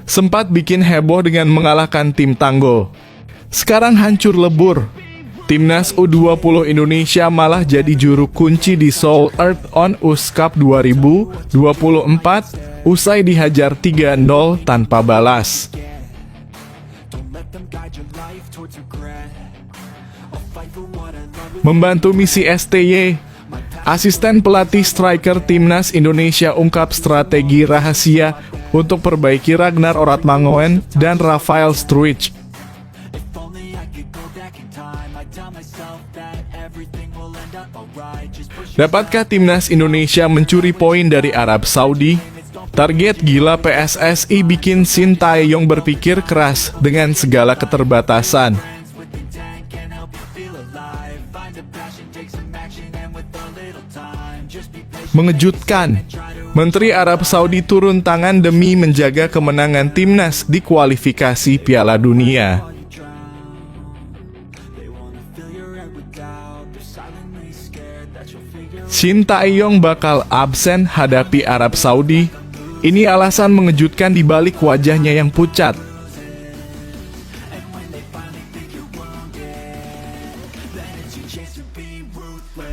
sempat bikin heboh dengan mengalahkan tim Tanggul. Sekarang hancur lebur. Timnas U20 Indonesia malah jadi juru kunci di Seoul Earth on Ice Cup 2024 usai dihajar 3-0 tanpa balas. Membantu misi STY, asisten pelatih striker Timnas Indonesia ungkap strategi rahasia untuk perbaiki Ragnar Oratmangoen dan Rafael Struijk. Dapatkah Timnas Indonesia mencuri poin dari Arab Saudi? Target gila PSSI bikin Sintayong berpikir keras dengan segala keterbatasan. Mengejutkan, Menteri Arab Saudi turun tangan demi menjaga kemenangan Timnas di kualifikasi Piala Dunia. Sintayong bakal absen hadapi Arab Saudi. Ini alasan mengejutkan di balik wajahnya yang pucat.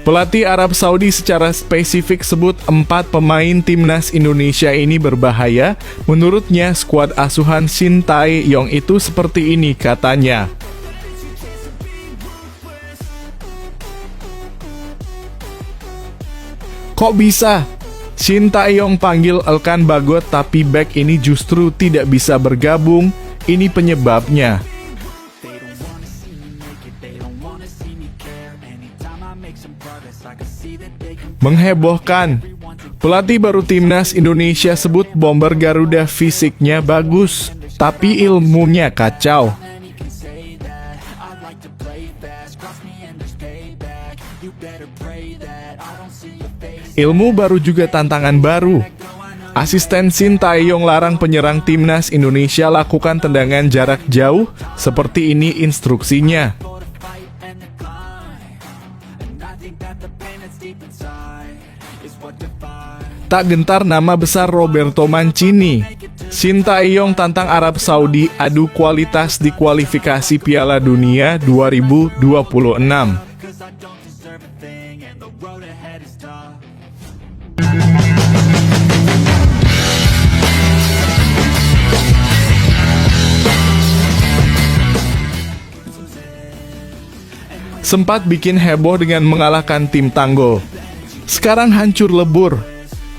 Pelatih Arab Saudi secara spesifik sebut 4 pemain Timnas Indonesia ini berbahaya. Menurutnya, skuad asuhan Sintayong itu seperti ini, katanya. Kok bisa? Sintayong panggil Elkan Bagot tapi back ini justru tidak bisa bergabung. Ini penyebabnya. Menghebohkan. Pelatih baru Timnas Indonesia sebut bomber Garuda fisiknya bagus, tapi ilmunya kacau. Ilmu baru juga tantangan baru. Asisten Sintayong larang penyerang Timnas Indonesia lakukan tendangan jarak jauh. Seperti ini instruksinya. Tak gentar nama besar Roberto Mancini. Sintayong tantang Arab Saudi adu kualitas di kualifikasi Piala Dunia 2026. Sempat bikin heboh dengan mengalahkan tim Tanggul. Sekarang hancur lebur.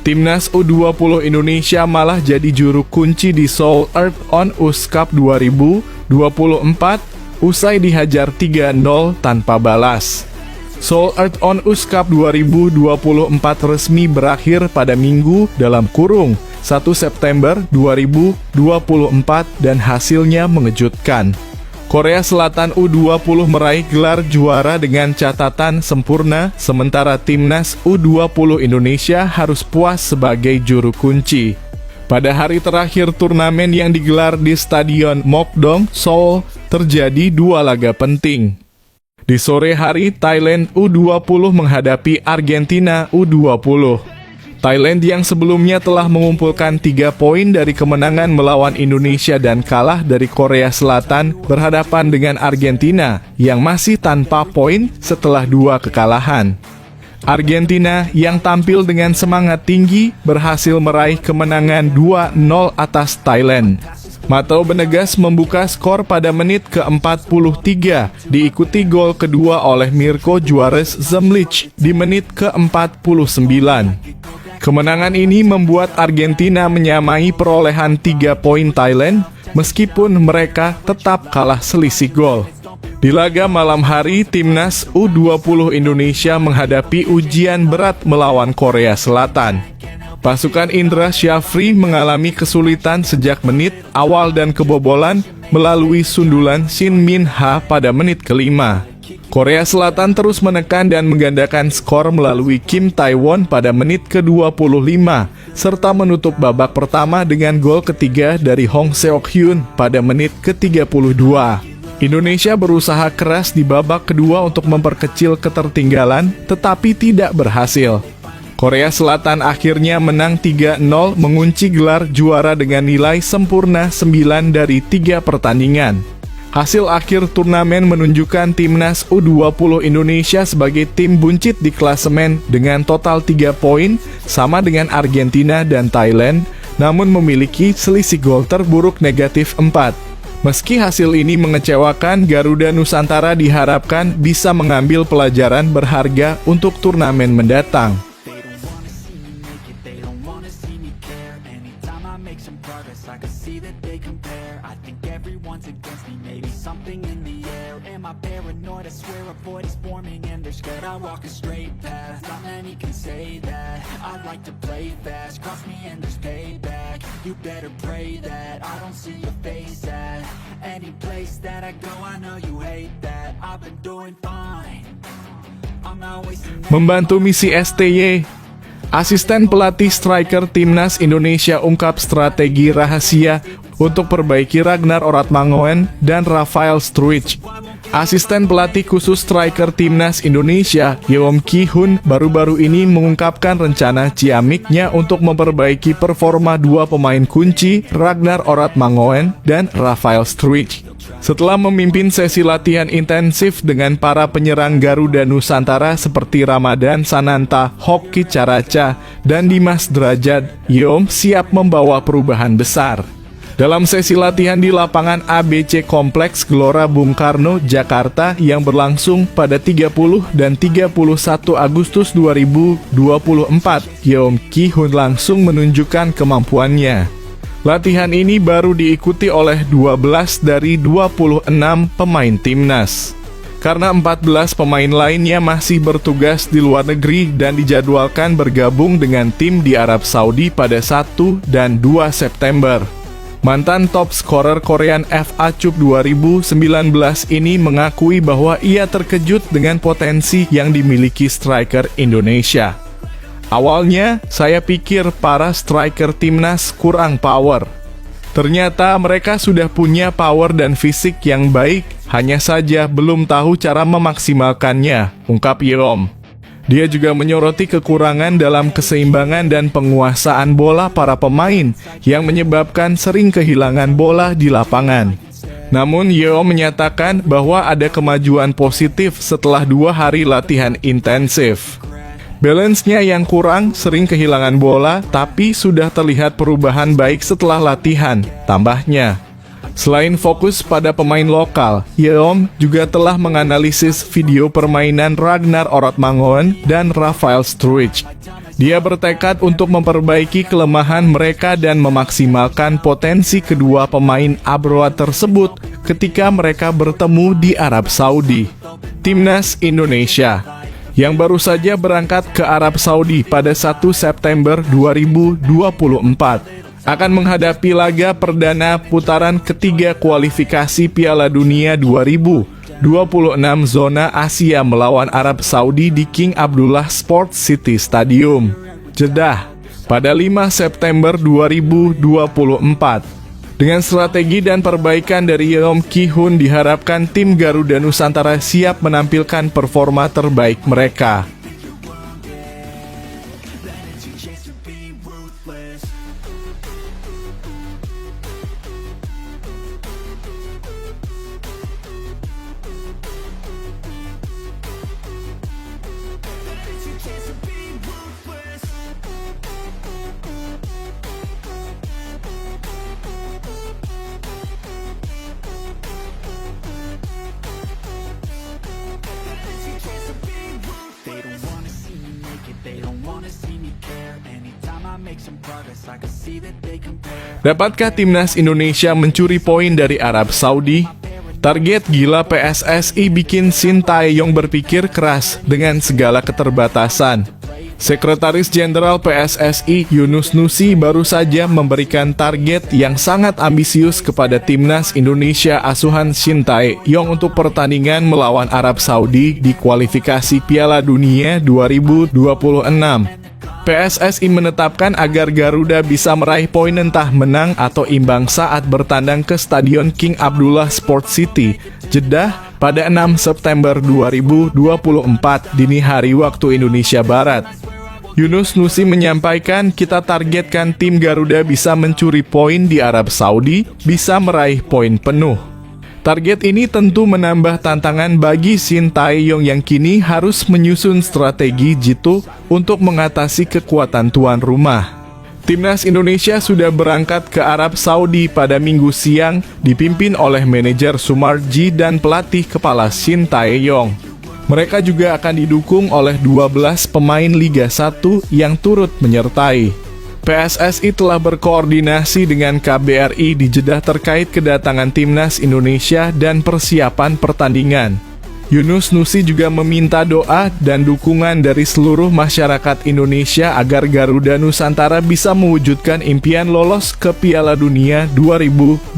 Timnas U20 Indonesia malah jadi juru kunci di Seoul Earth on Ice Cup 2024 usai dihajar 3-0 tanpa balas. Seoul Earth on Ice Cup 2024 resmi berakhir pada Minggu dalam kurung 1 September 2024 dan hasilnya mengejutkan. Korea Selatan U20 meraih gelar juara dengan catatan sempurna, sementara Timnas U20 Indonesia harus puas sebagai juru kunci. Pada hari terakhir turnamen yang digelar di Stadion Mokdong, Seoul, terjadi 2 laga penting. Di sore hari, Thailand U20 menghadapi Argentina U20. Thailand yang sebelumnya telah mengumpulkan 3 poin dari kemenangan melawan Indonesia dan kalah dari Korea Selatan berhadapan dengan Argentina yang masih tanpa poin setelah 2 kekalahan. Argentina yang tampil dengan semangat tinggi berhasil meraih kemenangan 2-0 atas Thailand. Mateo Benegas membuka skor pada menit ke-43, diikuti gol kedua oleh Mirko Juarez Zemlic di menit ke-49. Kemenangan ini membuat Argentina menyamai perolehan 3 poin Thailand, meskipun mereka tetap kalah selisih gol. Di laga malam hari, Timnas U20 Indonesia menghadapi ujian berat melawan Korea Selatan. Pasukan Indra Syafri mengalami kesulitan sejak menit awal dan kebobolan melalui sundulan Shin Min Ha pada menit ke-5. Korea Selatan terus menekan dan menggandakan skor melalui Kim Tae-won pada menit ke-25, serta menutup babak pertama dengan gol ketiga dari Hong Seok-hyun pada menit ke-32. Indonesia berusaha keras di babak kedua untuk memperkecil ketertinggalan, tetapi tidak berhasil. Korea Selatan akhirnya menang 3-0 mengunci gelar juara dengan nilai sempurna 9 dari 3 pertandingan. Hasil akhir turnamen menunjukkan timnas U20 Indonesia sebagai tim buncit di klasemen dengan total 3 poin, sama dengan Argentina dan Thailand, namun memiliki selisih gol terburuk negatif 4. Meski hasil ini mengecewakan, Garuda Nusantara diharapkan bisa mengambil pelajaran berharga untuk turnamen mendatang. I walk a straight path, not many can say that. I like to play fast, cross me and there's payback. You better pray that I don't see your face at any place that I go. I know you hate that. I've been doing fine. I'm not wasting. Membantu misi STY, asisten pelatih striker timnas Indonesia ungkap strategi rahasia untuk perbaiki Ragnar Oratmangoen dan Rafael Struijk. Asisten pelatih khusus striker timnas Indonesia, Yeom Ki-hun, baru-baru ini mengungkapkan rencana ciamiknya untuk memperbaiki performa dua pemain kunci, Ragnar Oratmangoen dan Rafael Struijk. Setelah memimpin sesi latihan intensif dengan para penyerang Garuda Nusantara seperti Ramadan Sananta, Hoki Caraca, dan Dimas Derajat, Yeom siap membawa perubahan besar. Dalam sesi latihan di lapangan ABC Kompleks Gelora Bung Karno, Jakarta yang berlangsung pada 30 dan 31 Agustus 2024, Yeom Ki-hun langsung menunjukkan kemampuannya. Latihan ini baru diikuti oleh 12 dari 26 pemain timnas. Karena 14 pemain lainnya masih bertugas di luar negeri dan dijadwalkan bergabung dengan tim di Arab Saudi pada 1 dan 2 September. Mantan top scorer Korean FA Cup 2019 ini mengakui bahwa ia terkejut dengan potensi yang dimiliki striker Indonesia. Awalnya, saya pikir para striker timnas kurang power. Ternyata mereka sudah punya power dan fisik yang baik, hanya saja belum tahu cara memaksimalkannya, ungkap Yeom. Dia juga menyoroti kekurangan dalam keseimbangan dan penguasaan bola para pemain yang menyebabkan sering kehilangan bola di lapangan. Namun Yeom menyatakan bahwa ada kemajuan positif setelah 2 hari latihan intensif. Balance-nya yang kurang, sering kehilangan bola, tapi sudah terlihat perubahan baik setelah latihan, tambahnya. Selain fokus pada pemain lokal, Yeom juga telah menganalisis video permainan Ragnar Oratmangoen dan Rafael Struijk. Dia bertekad untuk memperbaiki kelemahan mereka dan memaksimalkan potensi kedua pemain abroad tersebut ketika mereka bertemu di Arab Saudi. Timnas Indonesia yang baru saja berangkat ke Arab Saudi pada 1 September 2024 akan menghadapi laga perdana putaran ketiga kualifikasi Piala Dunia 2026 zona Asia melawan Arab Saudi di King Abdullah Sports City Stadium, Jeddah, pada 5 September 2024. Dengan strategi dan perbaikan dari Yeom Ki-hun diharapkan tim Garuda Nusantara siap menampilkan performa terbaik mereka. Dapatkah timnas Indonesia mencuri poin dari Arab Saudi? Target gila PSSI bikin Shin Tae-yong berpikir keras dengan segala keterbatasan. Sekretaris Jenderal PSSI Yunus Nusi baru saja memberikan target yang sangat ambisius kepada timnas Indonesia asuhan Shin Tae-yong untuk pertandingan melawan Arab Saudi di kualifikasi Piala Dunia 2026. PSSI menetapkan agar Garuda bisa meraih poin entah menang atau imbang saat bertandang ke Stadion King Abdullah Sports City, Jeddah, pada 6 September 2024 dini hari waktu Indonesia Barat. Yunus Nusi menyampaikan, kita targetkan tim Garuda bisa mencuri poin di Arab Saudi, bisa meraih poin penuh. Target ini tentu menambah tantangan bagi Shin Tae-yong yang kini harus menyusun strategi jitu untuk mengatasi kekuatan tuan rumah. Timnas Indonesia sudah berangkat ke Arab Saudi pada Minggu siang, dipimpin oleh manajer Sumarji dan pelatih kepala Shin Tae-yong. Mereka juga akan didukung oleh 12 pemain Liga 1 yang turut menyertai. PSSI telah berkoordinasi dengan KBRI di Jeddah terkait kedatangan Timnas Indonesia dan persiapan pertandingan. Yunus Nusi juga meminta doa dan dukungan dari seluruh masyarakat Indonesia agar Garuda Nusantara bisa mewujudkan impian lolos ke Piala Dunia 2026.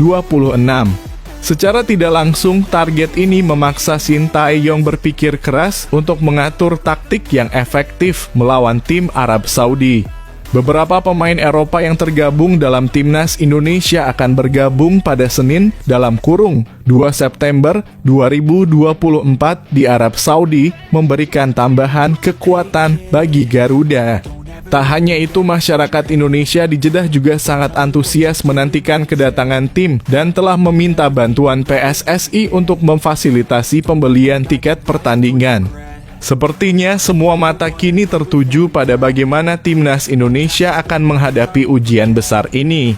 Secara tidak langsung, target ini memaksa Shin Tae-yong berpikir keras untuk mengatur taktik yang efektif melawan tim Arab Saudi. Beberapa pemain Eropa yang tergabung dalam Timnas Indonesia akan bergabung pada Senin (2 September 2024) di Arab Saudi, memberikan tambahan kekuatan bagi Garuda. Tak hanya itu, masyarakat Indonesia di Jeddah juga sangat antusias menantikan kedatangan tim dan telah meminta bantuan PSSI untuk memfasilitasi pembelian tiket pertandingan. Sepertinya semua mata kini tertuju pada bagaimana Timnas Indonesia akan menghadapi ujian besar ini.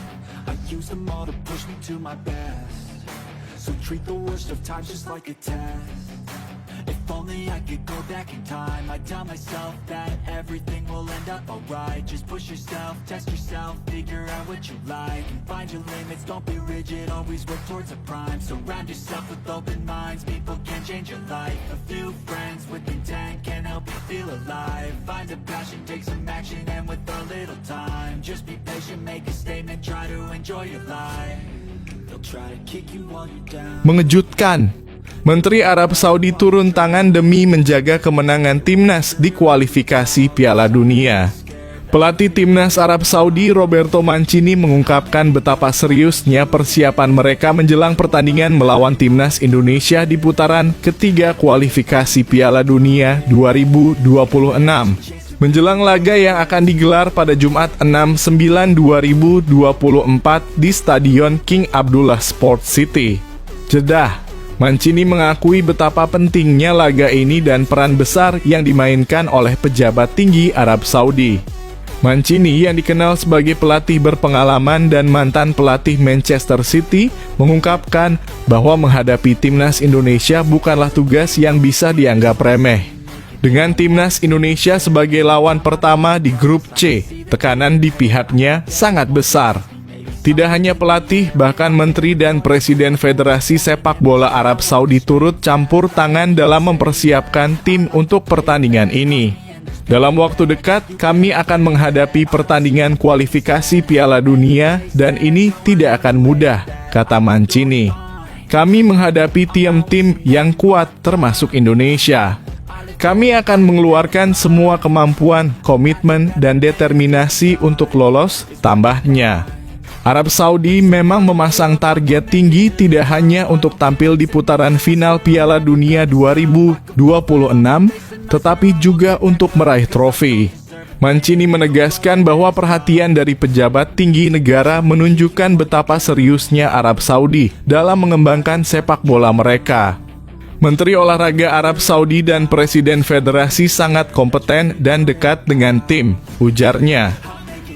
If only I could go back in time, I'd tell myself that everything will end up alright. Just push yourself, test yourself, figure out what you like, and find your limits, don't be rigid, always work towards a prime. Surround yourself with open minds, people can change your life. A few friends with intent can help you feel alive. Find a passion, take some action, and with a little time, just be patient, make a statement, try to enjoy your life. They'll try to kick you while you're down. Mengejutkan, Menteri Arab Saudi turun tangan demi menjaga kemenangan Timnas di kualifikasi Piala Dunia. Pelatih Timnas Arab Saudi Roberto Mancini mengungkapkan betapa seriusnya persiapan mereka menjelang pertandingan melawan Timnas Indonesia di putaran ketiga kualifikasi Piala Dunia 2026. Menjelang laga yang akan digelar pada Jumat 6/9/2024 di Stadion King Abdullah Sport City, Jeddah. Mancini mengakui betapa pentingnya laga ini dan peran besar yang dimainkan oleh pejabat tinggi Arab Saudi. Mancini yang dikenal sebagai pelatih berpengalaman dan mantan pelatih Manchester City mengungkapkan bahwa menghadapi Timnas Indonesia bukanlah tugas yang bisa dianggap remeh. Dengan Timnas Indonesia sebagai lawan pertama di grup C, tekanan di pihaknya sangat besar. Tidak hanya pelatih, bahkan Menteri dan Presiden Federasi Sepak Bola Arab Saudi turut campur tangan dalam mempersiapkan tim untuk pertandingan ini. Dalam waktu dekat, kami akan menghadapi pertandingan kualifikasi Piala Dunia dan ini tidak akan mudah, kata Mancini. Kami menghadapi tim-tim yang kuat termasuk Indonesia. Kami akan mengeluarkan semua kemampuan, komitmen, dan determinasi untuk lolos, tambahnya. Arab Saudi memang memasang target tinggi tidak hanya untuk tampil di putaran final Piala Dunia 2026, tetapi juga untuk meraih trofi. Mancini menegaskan bahwa perhatian dari pejabat tinggi negara menunjukkan betapa seriusnya Arab Saudi dalam mengembangkan sepak bola mereka. Menteri Olahraga Arab Saudi dan Presiden Federasi sangat kompeten dan dekat dengan tim, ujarnya.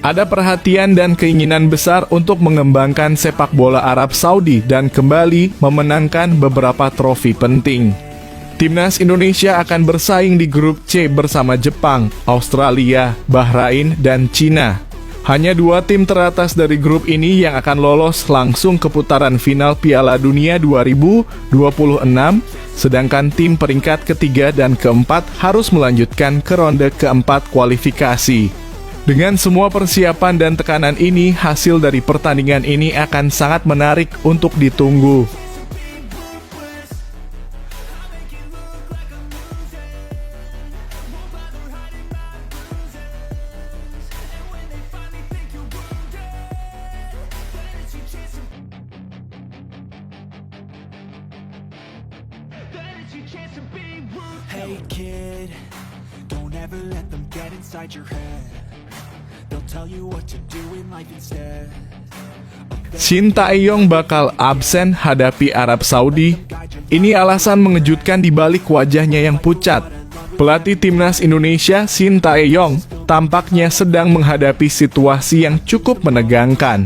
Ada perhatian dan keinginan besar untuk mengembangkan sepak bola Arab Saudi dan kembali memenangkan beberapa trofi penting. Timnas Indonesia akan bersaing di grup C bersama Jepang, Australia, Bahrain, dan Cina. Hanya 2 tim teratas dari grup ini yang akan lolos langsung ke putaran final Piala Dunia 2026, sedangkan tim peringkat ketiga dan keempat harus melanjutkan ke ronde keempat kualifikasi. Dengan semua persiapan dan tekanan ini, hasil dari pertandingan ini akan sangat menarik untuk ditunggu. Hey kid, don't never let them get inside your head. They'll tell you what to do in life instead. Shin Tae-yong bakal absen hadapi Arab Saudi. Ini alasan mengejutkan di balik wajahnya yang pucat. Pelatih timnas Indonesia Shin Tae-yong tampaknya sedang menghadapi situasi yang cukup menegangkan.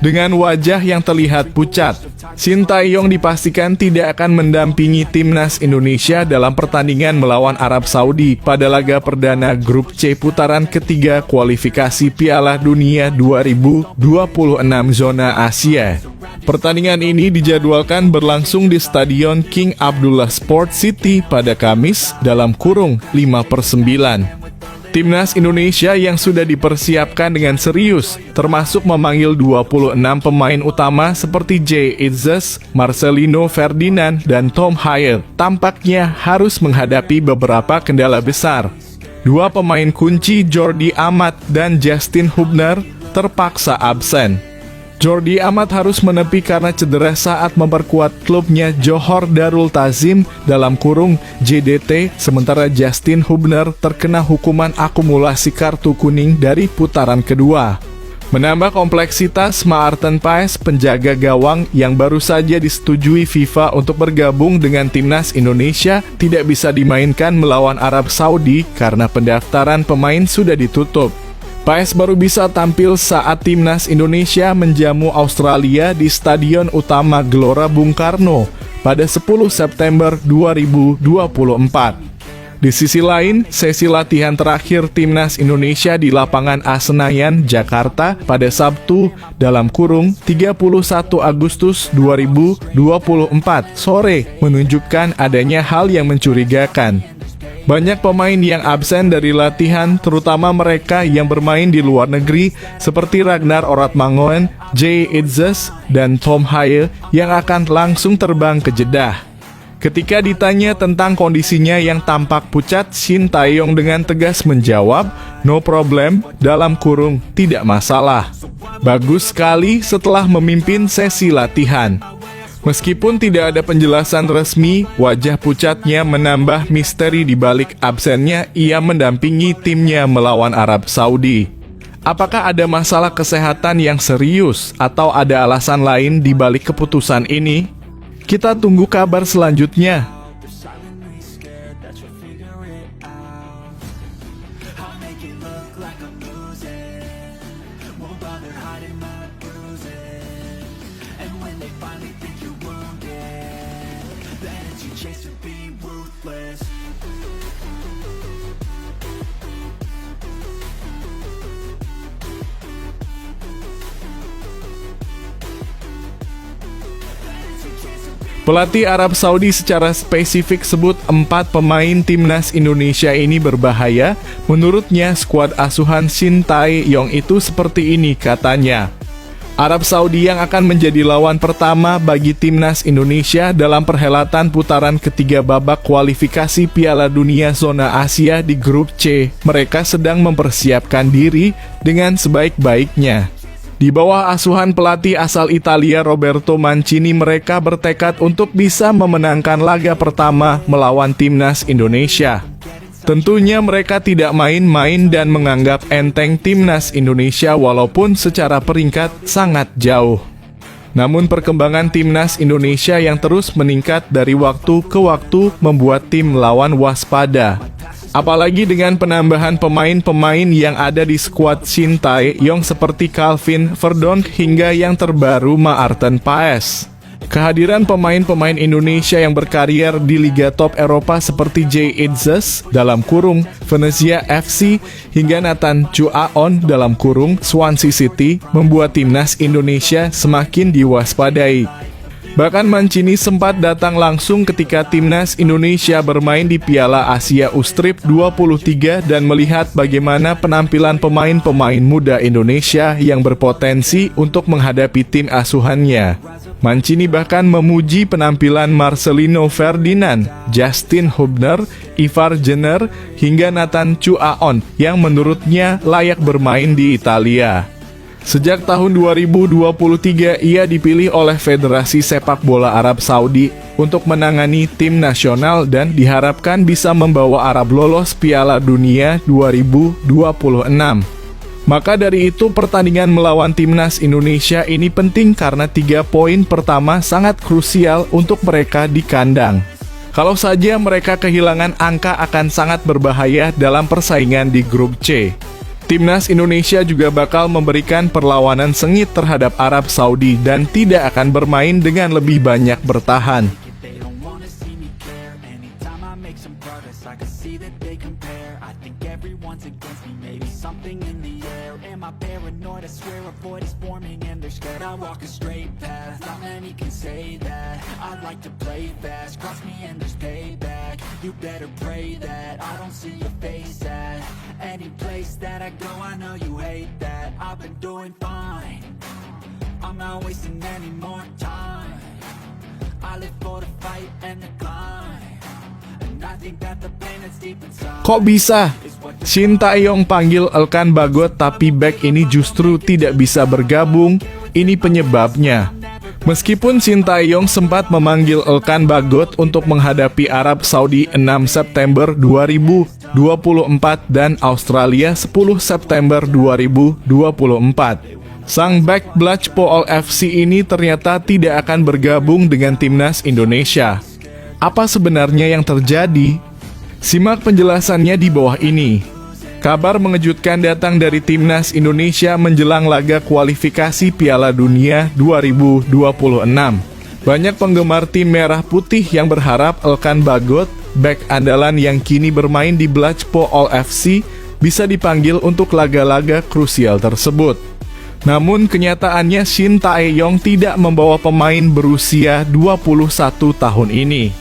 Dengan wajah yang terlihat pucat, Shin Tae-yong dipastikan tidak akan mendampingi timnas Indonesia dalam pertandingan melawan Arab Saudi pada laga perdana Grup C putaran ketiga kualifikasi Piala Dunia 2026 zona Asia. Pertandingan ini dijadwalkan berlangsung di Stadion King Abdullah Sport City pada Kamis dalam kurung 5/9. Timnas Indonesia yang sudah dipersiapkan dengan serius, termasuk memanggil 26 pemain utama seperti Jay Itzes, Marcelino Ferdinand, dan Tom Haye, tampaknya harus menghadapi beberapa kendala besar. Dua pemain kunci Jordi Amat dan Justin Hubner terpaksa absen. Jordi Amat harus menepi karena cedera saat memperkuat klubnya Johor Darul Ta'zim dalam kurung JDT, sementara Justin Hubner terkena hukuman akumulasi kartu kuning dari putaran kedua. Menambah kompleksitas, Maarten Paes, penjaga gawang yang baru saja disetujui FIFA untuk bergabung dengan timnas Indonesia, tidak bisa dimainkan melawan Arab Saudi karena pendaftaran pemain sudah ditutup. Paes baru bisa tampil saat timnas Indonesia menjamu Australia di Stadion Utama Gelora Bung Karno pada 10 September 2024. Di sisi lain, sesi latihan terakhir timnas Indonesia di lapangan A Senayan, Jakarta pada Sabtu dalam kurung 31 Agustus 2024 sore menunjukkan adanya hal yang mencurigakan. Banyak pemain yang absen dari latihan, terutama mereka yang bermain di luar negeri seperti Ragnar Oratmangoen, Jay Itzes, dan Tom Haye yang akan langsung terbang ke Jeddah. Ketika ditanya tentang kondisinya yang tampak pucat, Shin Tae-yong dengan tegas menjawab, "No problem," dalam kurung, tidak masalah. Bagus sekali setelah memimpin sesi latihan. Meskipun tidak ada penjelasan resmi, wajah pucatnya menambah misteri di balik absennya ia mendampingi timnya melawan Arab Saudi. Apakah ada masalah kesehatan yang serius atau ada alasan lain di balik keputusan ini? Kita tunggu kabar selanjutnya. Pelatih Arab Saudi secara spesifik sebut 4 pemain timnas Indonesia ini berbahaya. Menurutnya, skuad asuhan Shin Tae-yong itu seperti ini, katanya. Arab Saudi yang akan menjadi lawan pertama bagi timnas Indonesia dalam perhelatan putaran ketiga babak kualifikasi Piala Dunia zona Asia di Grup C. Mereka sedang mempersiapkan diri dengan sebaik-baiknya. Di bawah asuhan pelatih asal Italia Roberto Mancini, mereka bertekad untuk bisa memenangkan laga pertama melawan timnas Indonesia. Tentunya mereka tidak main-main dan menganggap enteng timnas Indonesia walaupun secara peringkat sangat jauh. Namun perkembangan timnas Indonesia yang terus meningkat dari waktu ke waktu membuat tim lawan waspada. Apalagi dengan penambahan pemain-pemain yang ada di skuad Shin Tae-yong seperti Calvin Verdonk hingga yang terbaru Maarten Paes. Kehadiran pemain-pemain Indonesia yang berkarier di Liga Top Eropa seperti Jay Itzes dalam kurung Venezia FC hingga Nathan Chuaon dalam kurung Swansea City membuat timnas Indonesia semakin diwaspadai. Bahkan Mancini sempat datang langsung ketika timnas Indonesia bermain di Piala Asia U-Strip 23 dan melihat bagaimana penampilan pemain-pemain muda Indonesia yang berpotensi untuk menghadapi tim asuhannya. Mancini bahkan memuji penampilan Marcelino Ferdinand, Justin Hubner, Ivar Jenner, hingga Nathan Chuaon yang menurutnya layak bermain di Italia. Sejak tahun 2023, ia dipilih oleh Federasi Sepak Bola Arab Saudi untuk menangani tim nasional dan diharapkan bisa membawa Arab lolos Piala Dunia 2026. Maka dari itu, pertandingan melawan timnas Indonesia ini penting karena 3 poin pertama sangat krusial untuk mereka di kandang. Kalau saja mereka kehilangan angka akan sangat berbahaya dalam persaingan di grup C. Timnas Indonesia juga bakal memberikan perlawanan sengit terhadap Arab Saudi dan tidak akan bermain dengan lebih banyak bertahan. They don't wanna see me care. Anytime I make some progress, I can see that they compare. I think everyone's against me, maybe something in the air. Am I paranoid? I swear a void is forming and they're scared. I walk a straight path, not many can say that. I like to play fast, cross me and there's payback. You better pray that I don't see your face at any place that I go. I know you hate that. I've been doing fine, I'm not wasting any more time. I live for the fight and the climb, and I think that the pain that's deep inside. Kok bisa? Shin Tae-yong panggil Elkan Bagot tapi back ini justru tidak bisa bergabung, ini penyebabnya. Meskipun Shin Tae-yong sempat memanggil Elkan Bagot untuk menghadapi Arab Saudi 6 September 2024 dan Australia 10 September 2024. Sang back Blachpol FC ini ternyata tidak akan bergabung dengan timnas Indonesia. Apa sebenarnya yang terjadi? Simak penjelasannya di bawah ini. Kabar mengejutkan datang dari timnas Indonesia menjelang laga kualifikasi Piala Dunia 2026. Banyak penggemar tim merah putih yang berharap Elkan Bagot, bek andalan yang kini bermain di Blachpol FC, bisa dipanggil untuk laga-laga krusial tersebut. Namun kenyataannya Shin Tae-yong tidak membawa pemain berusia 21 tahun ini.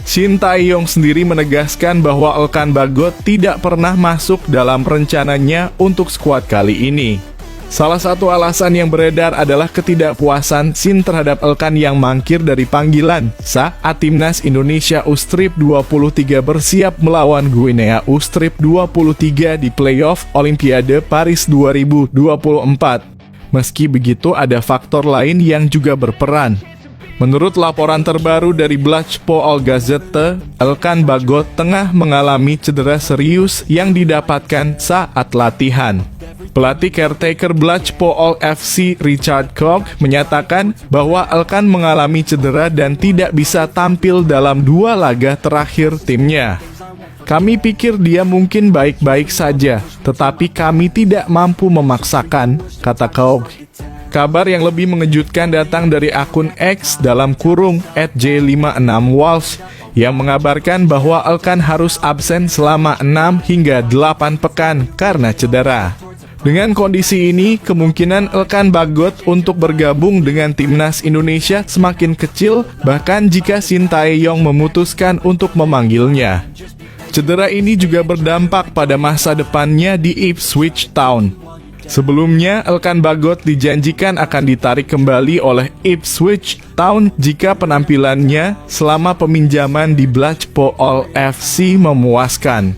Shin Tae-yong sendiri menegaskan bahwa Elkan Bagot tidak pernah masuk dalam rencananya untuk skuad kali ini. Salah satu alasan yang beredar adalah ketidakpuasan Shin terhadap Elkan yang mangkir dari panggilan saat timnas Indonesia U-Strip 23 bersiap melawan Guinea U-Strip 23 di playoff Olimpiade Paris 2024. Meski begitu, ada faktor lain yang juga berperan. Menurut laporan terbaru dari Blachpol Gazette, Elkan Bagot tengah mengalami cedera serius yang didapatkan saat latihan. Pelatih caretaker Blachpol FC Richard Koch menyatakan bahwa Elkan mengalami cedera dan tidak bisa tampil dalam 2 laga terakhir timnya. Kami pikir dia mungkin baik-baik saja, tetapi kami tidak mampu memaksakan, kata Koch. Kabar yang lebih mengejutkan datang dari akun X @J56Walsh yang mengabarkan bahwa Elkan harus absen selama 6 hingga 8 pekan karena cedera. Dengan kondisi ini, kemungkinan Elkan Bagot untuk bergabung dengan timnas Indonesia semakin kecil, bahkan jika Shin Tae-yong memutuskan untuk memanggilnya. Cedera ini juga berdampak pada masa depannya di Ipswich Town. Sebelumnya, Elkan Bagot dijanjikan akan ditarik kembali oleh Ipswich Town jika penampilannya selama peminjaman di Blachpol FC memuaskan.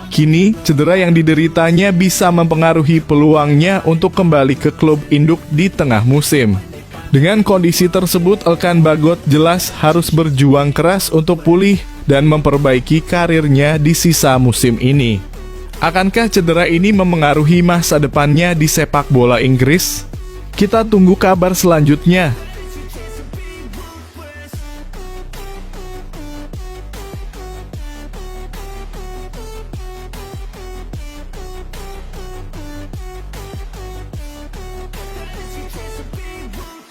Kini, cedera yang dideritanya bisa mempengaruhi peluangnya untuk kembali ke klub induk di tengah musim. Dengan kondisi tersebut, Elkan Bagot jelas harus berjuang keras untuk pulih dan memperbaiki karirnya di sisa musim ini. Akankah cedera ini memengaruhi masa depannya di sepak bola Inggris? Kita tunggu kabar selanjutnya.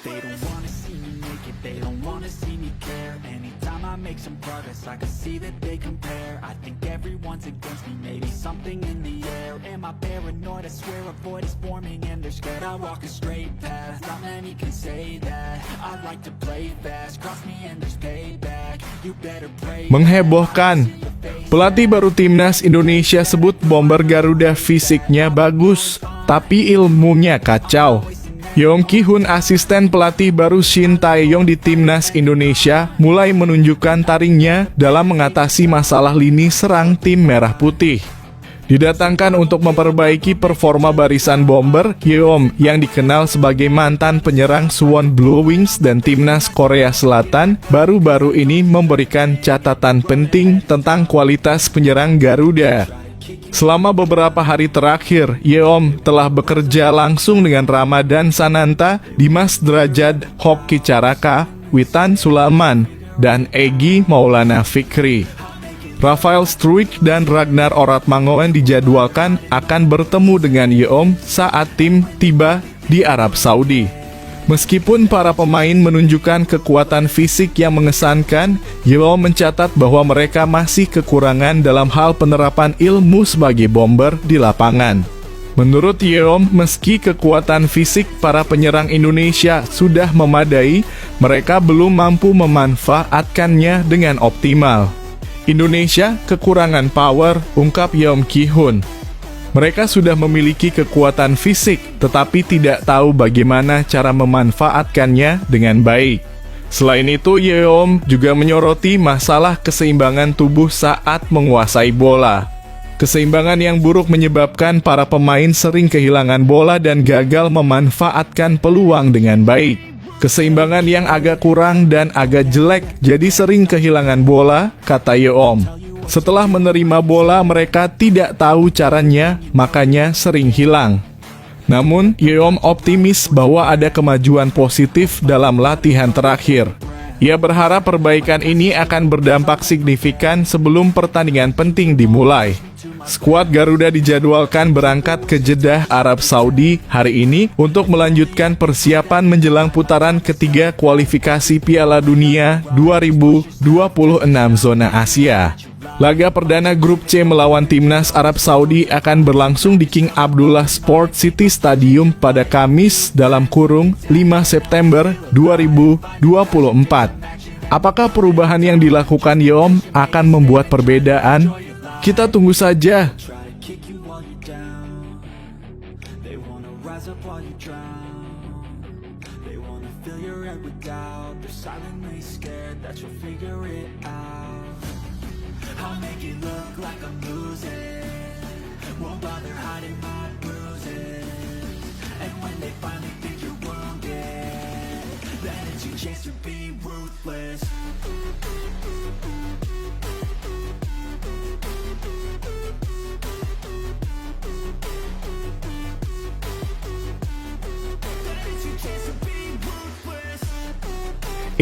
They don't wanna see me make it, they don't wanna see me care. Anytime I make some progress, I can see that they compare. I think everyone's against me, maybe something in the air. Am I paranoid? I swear a void is forming and they're scared. I walk a straight path, not many can say that. I like to play fast, cross me and there's payback. You better pray. Menghebohkan. Pelatih baru timnas Indonesia sebut bomber Garuda fisiknya bagus, tapi ilmunya kacau. Yong Ki-hun, asisten pelatih baru Shin Tae-yong di timnas Indonesia, mulai menunjukkan taringnya dalam mengatasi masalah lini serang tim merah putih. Didatangkan untuk memperbaiki performa barisan bomber, Yeom yang dikenal sebagai mantan penyerang Suwon Blue Wings dan timnas Korea Selatan baru-baru ini memberikan catatan penting tentang kualitas penyerang Garuda. Selama beberapa hari terakhir, Yeom telah bekerja langsung dengan Ramadan Sananta, Dimas Derajat, Hoki Caraka, Witan Sulaiman, dan Egy Maulana Fikri. Rafael Struijk dan Ragnar Oratmangoen dijadwalkan akan bertemu dengan Yeom saat tim tiba di Arab Saudi. Meskipun para pemain menunjukkan kekuatan fisik yang mengesankan, Yeom mencatat bahwa mereka masih kekurangan dalam hal penerapan ilmu sebagai bomber di lapangan. Menurut Yeom, meski kekuatan fisik para penyerang Indonesia sudah memadai, mereka belum mampu memanfaatkannya dengan optimal. Indonesia kekurangan power, ungkap Yeom Ki-hun. Mereka sudah memiliki kekuatan fisik, tetapi tidak tahu bagaimana cara memanfaatkannya dengan baik. Selain itu, Yeom juga menyoroti masalah keseimbangan tubuh saat menguasai bola. Keseimbangan yang buruk menyebabkan para pemain sering kehilangan bola dan gagal memanfaatkan peluang dengan baik. Keseimbangan yang agak kurang dan agak jelek, jadi sering kehilangan bola, kata Yeom. Setelah menerima bola, mereka tidak tahu caranya, makanya sering hilang. Namun, Yeom optimis bahwa ada kemajuan positif dalam latihan terakhir. Ia berharap perbaikan ini akan berdampak signifikan sebelum pertandingan penting dimulai. Skuad Garuda dijadwalkan berangkat ke Jeddah, Arab Saudi hari ini untuk melanjutkan persiapan menjelang putaran ketiga kualifikasi Piala Dunia 2026 zona Asia. Laga perdana grup C melawan timnas Arab Saudi akan berlangsung di King Abdullah Sport City Stadium pada Kamis (5 September 2024). Apakah perubahan yang dilakukan Yeom akan membuat perbedaan? Kita tunggu saja.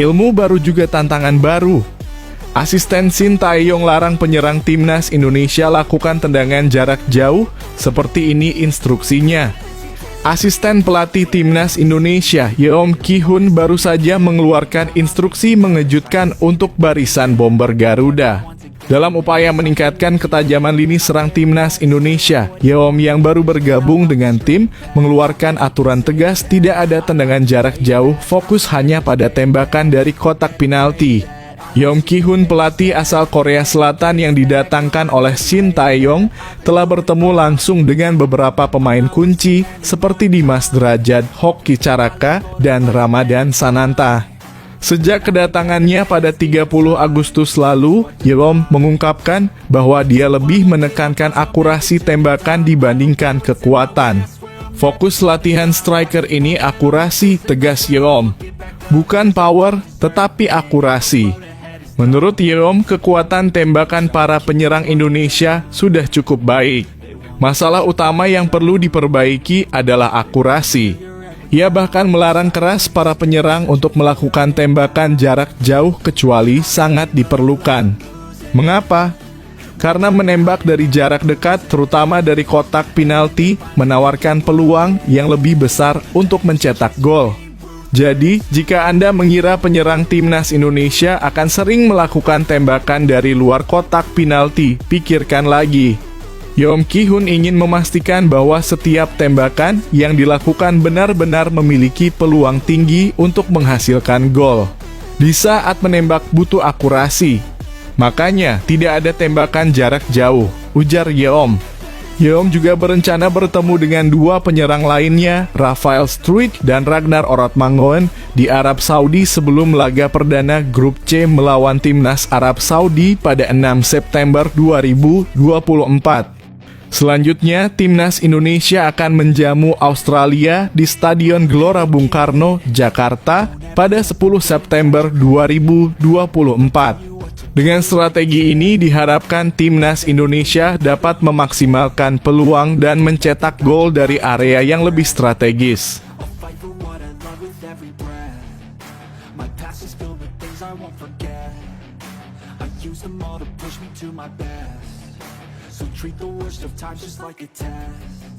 Ilmu baru juga tantangan baru. Asisten Shin Tae-yong larang penyerang timnas Indonesia lakukan tendangan jarak jauh, seperti ini instruksinya. Asisten pelatih timnas Indonesia, Yeom Ki-hun, baru saja mengeluarkan instruksi mengejutkan untuk barisan bomber Garuda. Dalam upaya meningkatkan ketajaman lini serang timnas Indonesia, Yeom yang baru bergabung dengan tim mengeluarkan aturan tegas tidak ada tendangan jarak jauh, fokus hanya pada tembakan dari kotak penalti. Yeom Ki-hun, pelatih asal Korea Selatan yang didatangkan oleh Shin Tae-yong, telah bertemu langsung dengan beberapa pemain kunci seperti Dimas Derajat, Hoki Caraka, dan Ramadan Sananta. Sejak kedatangannya pada 30 Agustus lalu, Yeom mengungkapkan bahwa dia lebih menekankan akurasi tembakan dibandingkan kekuatan. Fokus latihan striker ini akurasi, tegas Yeom. Bukan power, tetapi akurasi. Menurut Yeom, kekuatan tembakan para penyerang Indonesia sudah cukup baik. Masalah utama yang perlu diperbaiki adalah akurasi. Ia bahkan melarang keras para penyerang untuk melakukan tembakan jarak jauh kecuali sangat diperlukan. Mengapa? Karena menembak dari jarak dekat, terutama dari kotak penalti, menawarkan peluang yang lebih besar untuk mencetak gol. Jadi, jika Anda mengira penyerang timnas Indonesia akan sering melakukan tembakan dari luar kotak penalti, pikirkan lagi. Yeom Ki-hun ingin memastikan bahwa setiap tembakan yang dilakukan benar-benar memiliki peluang tinggi untuk menghasilkan gol. Di saat menembak butuh akurasi. Makanya tidak ada tembakan jarak jauh, ujar Yeom. Yeom juga berencana bertemu dengan dua penyerang lainnya, Rafael Struijk dan Ragnar Oratmangoen, di Arab Saudi sebelum laga perdana grup C melawan timnas Arab Saudi pada 6 September 2024. Selanjutnya, Timnas Indonesia akan menjamu Australia di Stadion Gelora Bung Karno, Jakarta pada 10 September 2024. Dengan strategi ini diharapkan Timnas Indonesia dapat memaksimalkan peluang dan mencetak gol dari area yang lebih strategis. Fight for what I love with every breath. My past is filled with things I won't forget. I use them all to push me to my best. So treat the worst of times just like a test.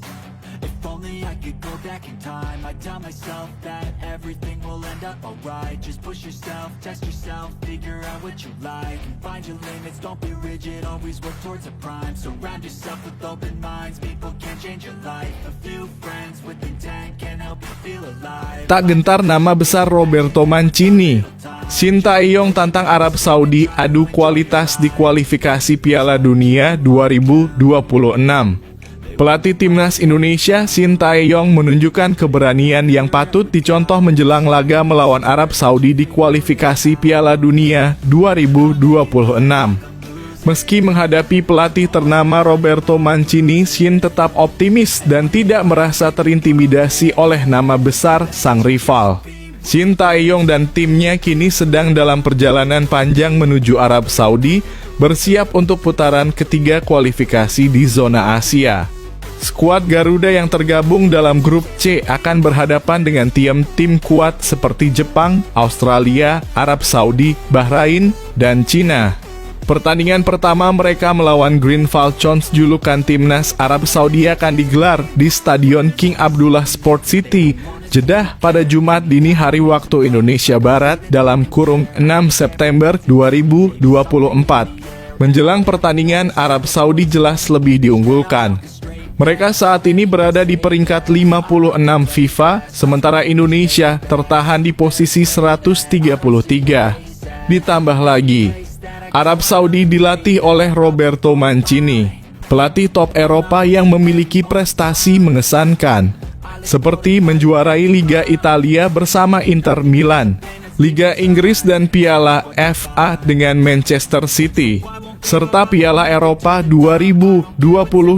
If only I could go back in time, I'd tell myself that everything will end up alright. Just push yourself, test yourself, figure out what you like, and find your limits, don't be rigid, always work towards a prime. Surround yourself with open minds, people can change your life. A few friends with intent can help you feel alive. Tak gentar nama besar Roberto Mancini. Sintayong tantang Arab Saudi adu kualitas di kualifikasi Piala Dunia 2026. Pelatih Timnas Indonesia Sintayong menunjukkan keberanian yang patut dicontoh menjelang laga melawan Arab Saudi di kualifikasi Piala Dunia 2026. Meski menghadapi pelatih ternama Roberto Mancini, Shin tetap optimis dan tidak merasa terintimidasi oleh nama besar sang rival. Sintayong dan timnya kini sedang dalam perjalanan panjang menuju Arab Saudi, bersiap untuk putaran ketiga kualifikasi di zona Asia. Skuad Garuda yang tergabung dalam grup C akan berhadapan dengan tim kuat seperti Jepang, Australia, Arab Saudi, Bahrain, dan Cina. Pertandingan pertama mereka melawan Green Falcons julukan Timnas Arab Saudi akan digelar di Stadion King Abdullah Sport City, Jeddah pada Jumat dini hari waktu Indonesia Barat (6 September 2024. Menjelang pertandingan, Arab Saudi jelas lebih diunggulkan. Mereka saat ini berada di peringkat 56 FIFA, sementara Indonesia tertahan di posisi 133. Ditambah lagi, Arab Saudi dilatih oleh Roberto Mancini, pelatih top Eropa yang memiliki prestasi mengesankan, seperti menjuarai Liga Italia bersama Inter Milan, Liga Inggris dan Piala FA dengan Manchester City, serta Piala Eropa 2020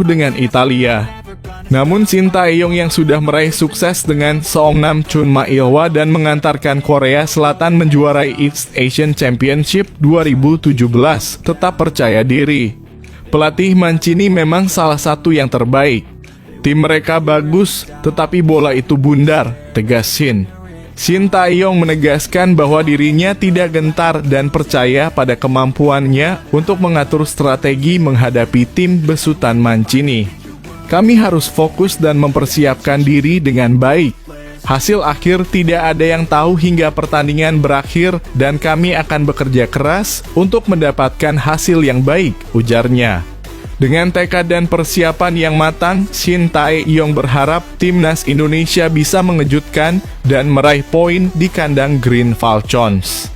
dengan Italia. Namun Sintayong yang sudah meraih sukses dengan Seongnam Chunma Ilhwa dan mengantarkan Korea Selatan menjuarai East Asian Championship 2017 tetap percaya diri. Pelatih Mancini memang salah satu yang terbaik. Tim mereka bagus, tetapi bola itu bundar, tegas Shin. Sintayong menegaskan bahwa dirinya tidak gentar dan percaya pada kemampuannya untuk mengatur strategi menghadapi tim besutan Mancini. Kami harus fokus dan mempersiapkan diri dengan baik. Hasil akhir tidak ada yang tahu hingga pertandingan berakhir dan kami akan bekerja keras untuk mendapatkan hasil yang baik, ujarnya. Dengan tekad dan persiapan yang matang, Sintayong berharap Timnas Indonesia bisa mengejutkan dan meraih poin di kandang Green Falcons.